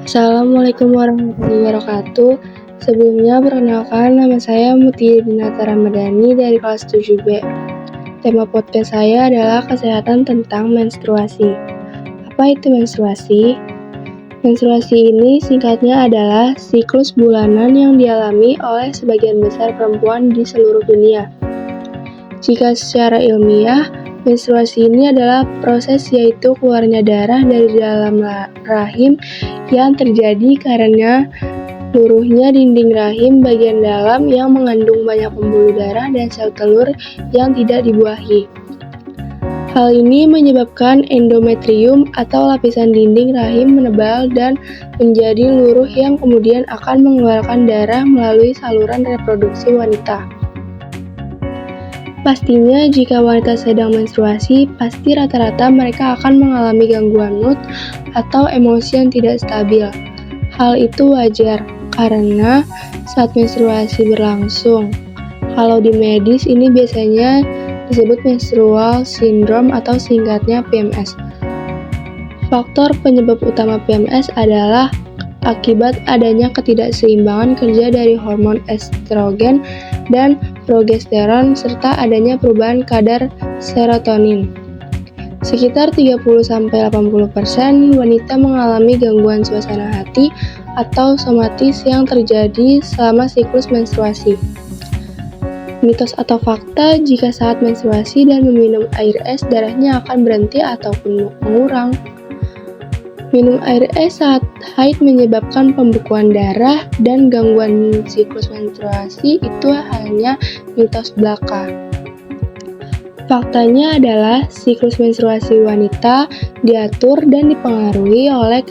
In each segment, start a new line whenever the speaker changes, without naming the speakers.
Assalamualaikum warahmatullahi wabarakatuh. Sebelumnya perkenalkan, nama saya Mutia Dinata Ramadhani dari kelas 7B. Tema podcast saya adalah kesehatan tentang menstruasi. Apa itu menstruasi? Menstruasi ini singkatnya adalah siklus bulanan yang dialami oleh sebagian besar perempuan di seluruh dunia. Jika secara ilmiah, menstruasi ini adalah proses yaitu keluarnya darah dari dalam rahim yang terjadi karena luruhnya dinding rahim bagian dalam yang mengandung banyak pembuluh darah dan sel telur yang tidak dibuahi. Hal ini menyebabkan endometrium atau lapisan dinding rahim menebal dan menjadi luruh yang kemudian akan mengeluarkan darah melalui saluran reproduksi wanita. Pastinya jika wanita sedang menstruasi, pasti rata-rata mereka akan mengalami gangguan mood atau emosi yang tidak stabil. Hal itu wajar, karena saat menstruasi berlangsung. Kalau di medis ini biasanya disebut menstrual syndrome atau singkatnya PMS. Faktor penyebab utama PMS adalah akibat adanya ketidakseimbangan kerja dari hormon estrogen dan progesteron serta adanya perubahan kadar serotonin. Sekitar 30-80% wanita mengalami gangguan suasana hati atau somatis yang terjadi selama siklus menstruasi. Mitos atau fakta, jika saat menstruasi dan meminum air es darahnya akan berhenti ataupun mengurang. Minum air es saat haid menyebabkan pembekuan darah dan gangguan siklus menstruasi itu hanya mitos belaka. Faktanya adalah siklus menstruasi wanita diatur dan dipengaruhi oleh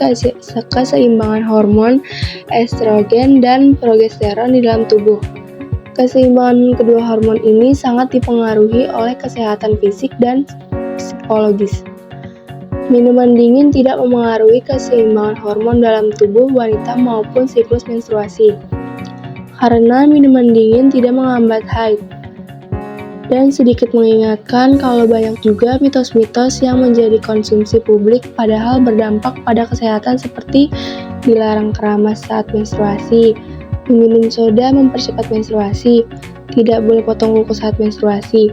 keseimbangan hormon estrogen dan progesteron di dalam tubuh. Keseimbangan kedua hormon ini sangat dipengaruhi oleh kesehatan fisik dan psikologis. Minuman dingin tidak memengaruhi keseimbangan hormon dalam tubuh wanita maupun siklus menstruasi. Karena minuman dingin tidak menghambat haid. Dan sedikit mengingatkan kalau banyak juga mitos-mitos yang menjadi konsumsi publik padahal berdampak pada kesehatan seperti dilarang keramas saat menstruasi, meminum soda mempercepat menstruasi, tidak boleh potong kuku saat menstruasi.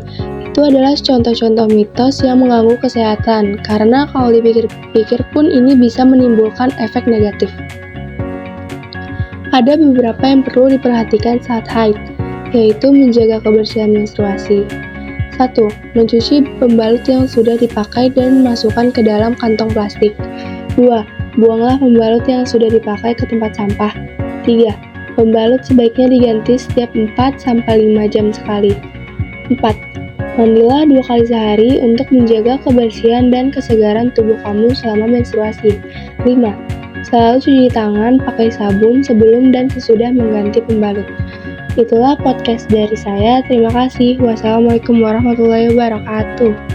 Itu adalah contoh-contoh mitos yang mengganggu kesehatan, karena kalau dipikir-pikir pun ini bisa menimbulkan efek negatif. Ada beberapa yang perlu diperhatikan saat haid, yaitu menjaga kebersihan menstruasi. 1. Mencuci pembalut yang sudah dipakai dan masukkan ke dalam kantong plastik. 2. Buanglah pembalut yang sudah dipakai ke tempat sampah. 3. Pembalut sebaiknya diganti setiap 4-5 jam sekali. 4. Mandilah 2 kali sehari untuk menjaga kebersihan dan kesegaran tubuh kamu selama menstruasi. 5. Selalu cuci tangan pakai sabun sebelum dan sesudah mengganti pembalut. Itulah podcast dari saya. Terima kasih. Wassalamualaikum warahmatullahi wabarakatuh.